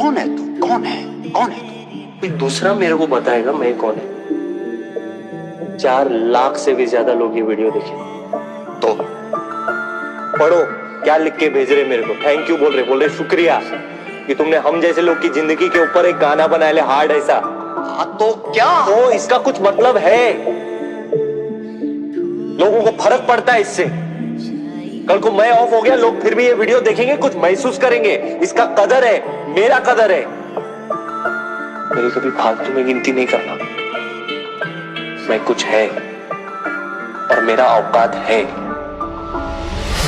कौन है तू? कौन है? कौन है तू? कोई दूसरा मेरे को बताएगा मैं कौन है। 4 लाख से भी ज्यादा लोग ये वीडियो देखे। तो पढ़ो क्या लिख के भेज रहे मेरे को। थैंक यू बोल रहे शुक्रिया कि तुमने हम जैसे लोग की जिंदगी के ऊपर एक गाना बनाया ले हार्ड ऐसा। हाँ तो क्या? तो इसका कुछ मतलब है, लोगों को फर्क पड़ता है इससे। कल को मैं ऑफ हो गया, लोग फिर भी ये वीडियो देखेंगे, कुछ महसूस करेंगे, इसका कदर है, मेरा कदर है। मेरी कभी फालतू में गिनती नहीं करना। मैं कुछ है और मेरा औकात है।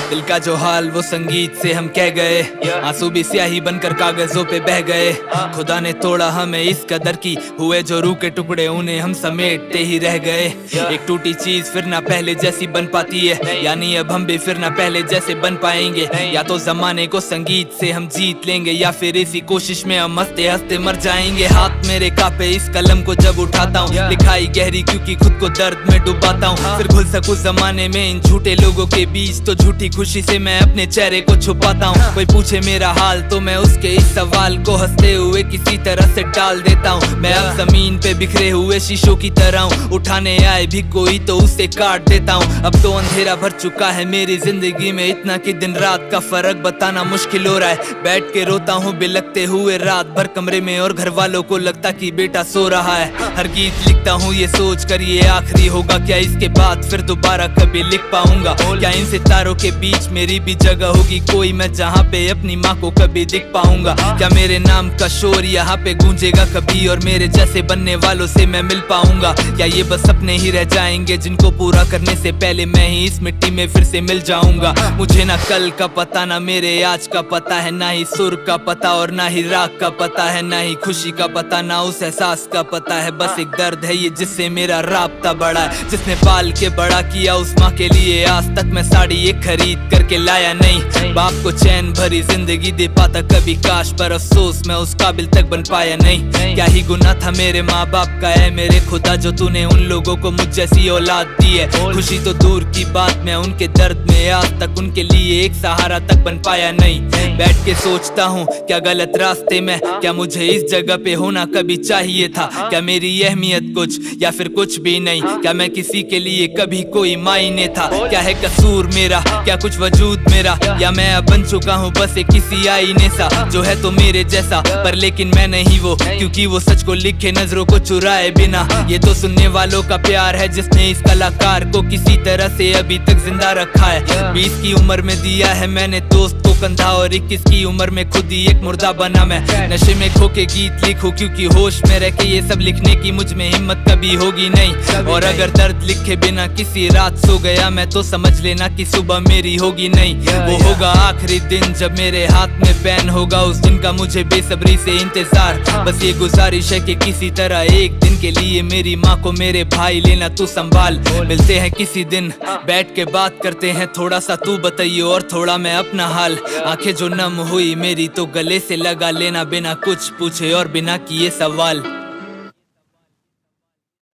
दिल का जो हाल वो संगीत से हम कह गए, आंसू भी स्याही बनकर कागजों पे बह गए। खुदा ने तोड़ा हमें इस कदर की, हुए जो रूह के टुकड़े उन्हें हम समेटते ही रह गए। एक टूटी चीज फिर ना पहले जैसी बन पाती है, यानी अब हम भी फिर ना पहले जैसे बन पाएंगे। या तो जमाने को संगीत से हम जीत लेंगे, या फिर इसी कोशिश में हम हंसते हंसते मर जाएंगे। हाथ मेरे कांपे इस कलम को जब उठाता हूँ, लिखाई गहरी क्योंकि खुद को दर्द में डुबाता हूँ। फिर घुल सकूं जमाने में इन झूठे लोगों के बीच, तो झूठी खुशी से मैं अपने चेहरे को छुपाता हूँ। कोई पूछे मेरा हाल तो मैं उसके इस सवाल को हंसते हुए किसी तरह से टाल देता हूँ। मैं अब जमीन पे बिखरे हुए शीशों की तरह हूँ, उठाने आए भी कोई तो उसे काट देता हूँ। अब तो अंधेरा भर चुका है मेरी जिंदगी में, इतना कि दिन रात का फर्क बताना मुश्किल हो रहा है। बैठ के रोता हूँ बिलखते हुए रात भर कमरे में, और घर वालों को लगता कि बेटा सो रहा है। हर गीत लिखता हूँ ये सोच कर ये आखिरी होगा, क्या इसके बाद फिर दोबारा कभी लिख पाऊंगा? क्या इन सितारों के बीच मेरी भी जगह होगी कोई, मैं जहाँ पे अपनी माँ को कभी दिख पाऊंगा? क्या मेरे नाम का शोर यहाँ पे गूंजेगा कभी, और मेरे जैसे बनने वालों से मैं मिल पाऊंगा? क्या ये बस सपने ही रह जाएंगे जिनको पूरा करने से पहले मैं ही इस मिट्टी में फिर से मिल जाऊंगा? मुझे ना कल का पता ना मेरे आज का पता है, ना ही सुर का पता और ना ही राग का पता है, ना ही खुशी का पता ना उस एहसास का पता है। बस एक दर्द है ये जिससे मेरा राब्ता बढ़ा है, जिसने पाल के बड़ा किया उस माँ के लिए। आज तक मैं साड़ी एक खरीद करके लाया नहीं, बाप को चैन भरी जिंदगी दे पाता कभी काश, पर अफसोस मैं उस काबिल तक बन पाया नहीं। क्या ही गुनाह था मेरे माँ बाप का है मेरे खुदा, जो तूने उन लोगों को मुझ जैसी औलाद दी है। खुशी तो दूर की बात, मैं उनके दर्द में आज तक उनके लिए एक सहारा तक बन पाया नहीं। बैठ के सोचता हूँ क्या गलत रास्ते में, क्या मुझे इस जगह पे होना कभी चाहिए था? क्या मेरी अहमियत कुछ या फिर कुछ भी नहीं? क्या मैं किसी के लिए कभी कोई मायने था? क्या है कसूर मेरा, क्या कुछ वजूद मेरा, या मैं अब बन चुका हूँ बस एक किसी आईने सा, जो है तो मेरे जैसा पर लेकिन मैं नहीं वो, क्योंकि वो सच को लिखे नजरों को चुराए बिना। ये तो सुनने वालों का प्यार है जिसने इस कलाकार को किसी तरह से अभी तक जिंदा रखा है। 20 की उम्र में दिया है मैंने दोस्त को कंधा, और 21 की उम्र में खुद ही एक मुर्दा बना मैं। नशे में खो के गीत लिखूं क्योंकि होश में रह के ये सब लिखने की मुझ में हिम्मत कभी होगी नहीं। और अगर दर्द लिखे बिना किसी रात सो गया मैं, तो समझ लेना कि सुबह मेरी होगी नहीं। वो होगा आखिरी दिन जब मेरे हाथ में पेन होगा, उस दिन का मुझे बेसब्री से इंतजार। बस ये गुजारिश है कि किसी तरह एक दिन के लिए मेरी माँ को मेरे भाई लेना तू संभाल। मिलते हैं किसी दिन, बैठ के बात करते हैं, थोड़ा सा तू बताइए और थोड़ा मैं अपना हाल। आंखें जो नम हुई मेरी तो गले से लगा लेना, बिना कुछ पूछे और बिना किए सवाल।